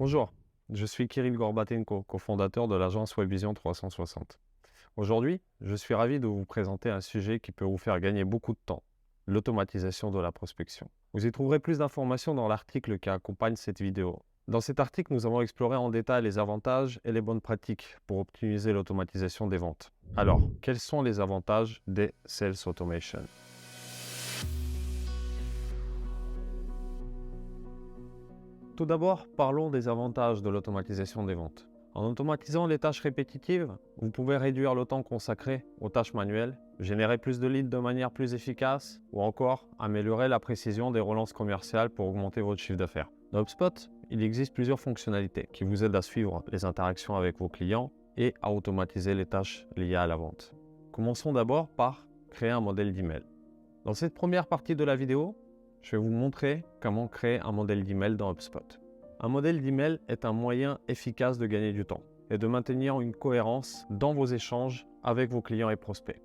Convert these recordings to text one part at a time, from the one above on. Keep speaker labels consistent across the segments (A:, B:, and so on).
A: Bonjour, je suis Kirill Gorbatenko, cofondateur de l'agence Webvision 360. Aujourd'hui, je suis ravi de vous présenter un sujet qui peut vous faire gagner beaucoup de temps, l'automatisation de la prospection. Vous y trouverez plus d'informations dans l'article qui accompagne cette vidéo. Dans cet article, nous avons exploré en détail les avantages et les bonnes pratiques pour optimiser l'automatisation des ventes. Alors, quels sont les avantages des Sales Automation? Tout d'abord, parlons des avantages de l'automatisation des ventes. En automatisant les tâches répétitives, vous pouvez réduire le temps consacré aux tâches manuelles, générer plus de leads de manière plus efficace ou encore améliorer la précision des relances commerciales pour augmenter votre chiffre d'affaires. Dans HubSpot, il existe plusieurs fonctionnalités qui vous aident à suivre les interactions avec vos clients et à automatiser les tâches liées à la vente. Commençons d'abord par créer un modèle d'email. Dans cette première partie de la vidéo, je vais vous montrer comment créer un modèle d'email dans HubSpot. Un modèle d'email est un moyen efficace de gagner du temps et de maintenir une cohérence dans vos échanges avec vos clients et prospects.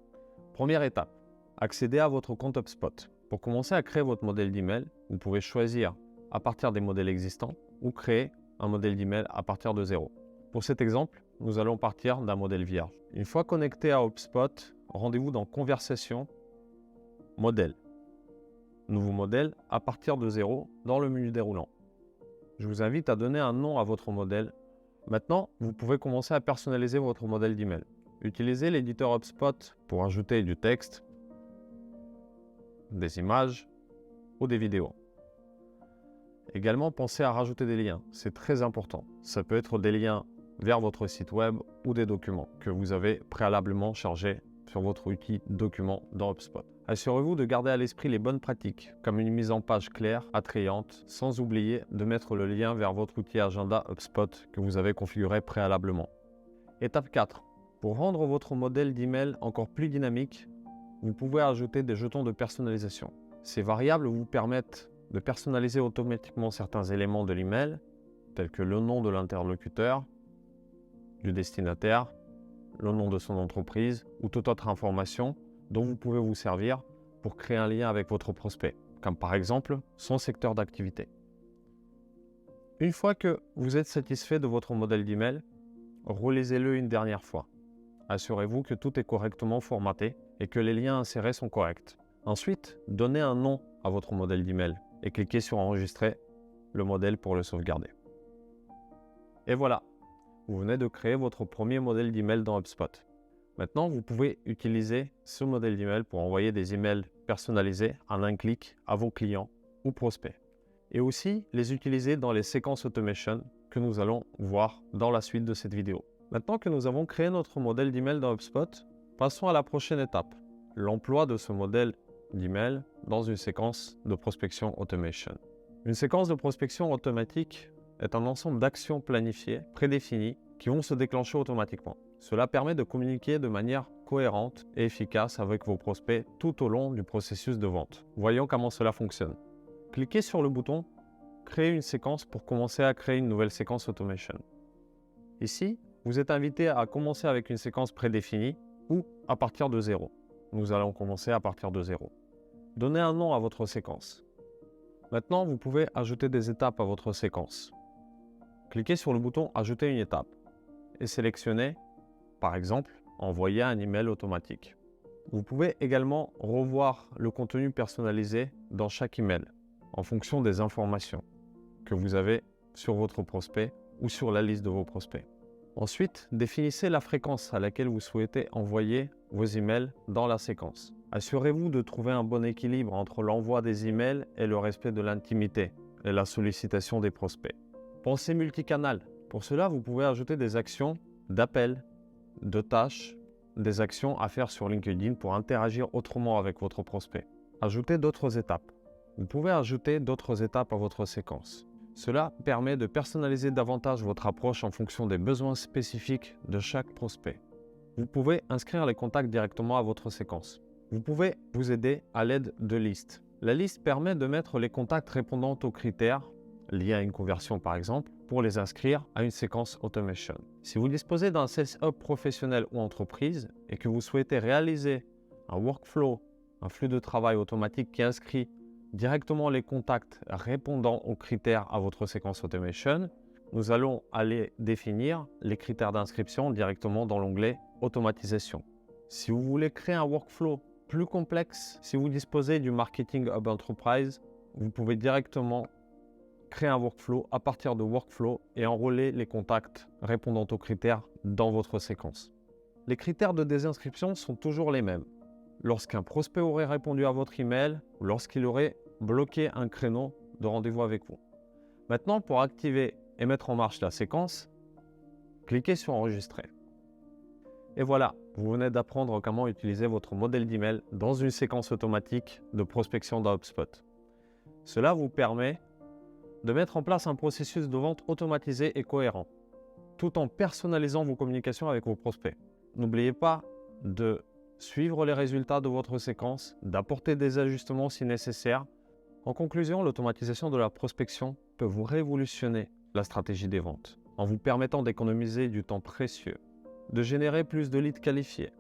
A: Première étape, accédez à votre compte HubSpot. Pour commencer à créer votre modèle d'email, vous pouvez choisir à partir des modèles existants ou créer un modèle d'email à partir de zéro. Pour cet exemple, nous allons partir d'un modèle vierge. Une fois connecté à HubSpot, rendez-vous dans Conversation, Modèle. Nouveau modèle à partir de zéro dans le menu déroulant. Je vous invite à donner un nom à votre modèle. Maintenant, vous pouvez commencer à personnaliser votre modèle d'email. Utilisez l'éditeur HubSpot pour ajouter du texte, des images ou des vidéos. Également, pensez à rajouter des liens, c'est très important. Ça peut être des liens vers votre site web ou des documents que vous avez préalablement chargés sur votre outil document dans HubSpot. Assurez-vous de garder à l'esprit les bonnes pratiques, comme une mise en page claire, attrayante, sans oublier de mettre le lien vers votre outil agenda HubSpot que vous avez configuré préalablement. Étape 4. Pour rendre votre modèle d'email encore plus dynamique, vous pouvez ajouter des jetons de personnalisation. Ces variables vous permettent de personnaliser automatiquement certains éléments de l'email, tels que le nom de l'interlocuteur, du destinataire, le nom de son entreprise ou toute autre information dont vous pouvez vous servir pour créer un lien avec votre prospect, comme par exemple son secteur d'activité. Une fois que vous êtes satisfait de votre modèle d'email, relisez-le une dernière fois. Assurez-vous que tout est correctement formaté et que les liens insérés sont corrects. Ensuite, donnez un nom à votre modèle d'email et cliquez sur Enregistrer le modèle pour le sauvegarder. Et voilà, vous venez de créer votre premier modèle d'email dans HubSpot. Maintenant, vous pouvez utiliser ce modèle d'email pour envoyer des emails personnalisés en un clic à vos clients ou prospects. Et aussi les utiliser dans les séquences automation que nous allons voir dans la suite de cette vidéo. Maintenant que nous avons créé notre modèle d'email dans HubSpot, passons à la prochaine étape, l'emploi de ce modèle d'email dans une séquence de prospection automation. Une séquence de prospection automatique est un ensemble d'actions planifiées, prédéfinies, qui vont se déclencher automatiquement. Cela permet de communiquer de manière cohérente et efficace avec vos prospects tout au long du processus de vente. Voyons comment cela fonctionne. Cliquez sur le bouton « Créer une séquence » pour commencer à créer une nouvelle séquence automation. Ici, vous êtes invité à commencer avec une séquence prédéfinie ou à partir de zéro. Nous allons commencer à partir de zéro. Donnez un nom à votre séquence. Maintenant, vous pouvez ajouter des étapes à votre séquence. Cliquez sur le bouton « Ajouter une étape » et sélectionnez, par exemple, « Envoyer un email automatique ». Vous pouvez également revoir le contenu personnalisé dans chaque email en fonction des informations que vous avez sur votre prospect ou sur la liste de vos prospects. Ensuite, définissez la fréquence à laquelle vous souhaitez envoyer vos emails dans la séquence. Assurez-vous de trouver un bon équilibre entre l'envoi des emails et le respect de l'intimité et la sollicitation des prospects. Pensez multicanal. Pour cela, vous pouvez ajouter des actions d'appel, de tâches, des actions à faire sur LinkedIn pour interagir autrement avec votre prospect. Ajoutez d'autres étapes. Vous pouvez ajouter d'autres étapes à votre séquence. Cela permet de personnaliser davantage votre approche en fonction des besoins spécifiques de chaque prospect. Vous pouvez inscrire les contacts directement à votre séquence. Vous pouvez vous aider à l'aide de listes. La liste permet de mettre les contacts répondant aux critères liés à une conversion par exemple, pour les inscrire à une séquence automation. Si vous disposez d'un Sales Hub professionnel ou entreprise et que vous souhaitez réaliser un workflow, un flux de travail automatique qui inscrit directement les contacts répondant aux critères à votre séquence automation, nous allons aller définir les critères d'inscription directement dans l'onglet Automatisation. Si vous voulez créer un workflow plus complexe, si vous disposez du Marketing Hub Enterprise, vous pouvez directement créer un workflow à partir de workflow et enrôler les contacts répondant aux critères dans votre séquence. Les critères de désinscription sont toujours les mêmes. Lorsqu'un prospect aurait répondu à votre email ou lorsqu'il aurait bloqué un créneau de rendez-vous avec vous. Maintenant, pour activer et mettre en marche la séquence, cliquez sur Enregistrer. Et voilà, vous venez d'apprendre comment utiliser votre modèle d'email dans une séquence automatique de prospection dans HubSpot. Cela vous permet de mettre en place un processus de vente automatisé et cohérent, tout en personnalisant vos communications avec vos prospects. N'oubliez pas de suivre les résultats de votre séquence, d'apporter des ajustements si nécessaire. En conclusion, l'automatisation de la prospection peut vous révolutionner la stratégie des ventes en vous permettant d'économiser du temps précieux, de générer plus de leads qualifiés,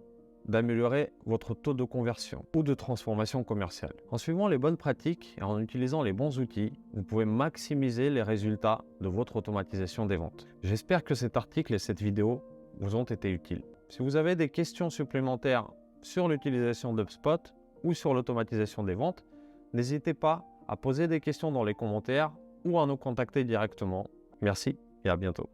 A: d'améliorer votre taux de conversion ou de transformation commerciale. En suivant les bonnes pratiques et en utilisant les bons outils, vous pouvez maximiser les résultats de votre automatisation des ventes. J'espère que cet article et cette vidéo vous ont été utiles. Si vous avez des questions supplémentaires sur l'utilisation d'HubSpot ou sur l'automatisation des ventes, n'hésitez pas à poser des questions dans les commentaires ou à nous contacter directement. Merci et à bientôt.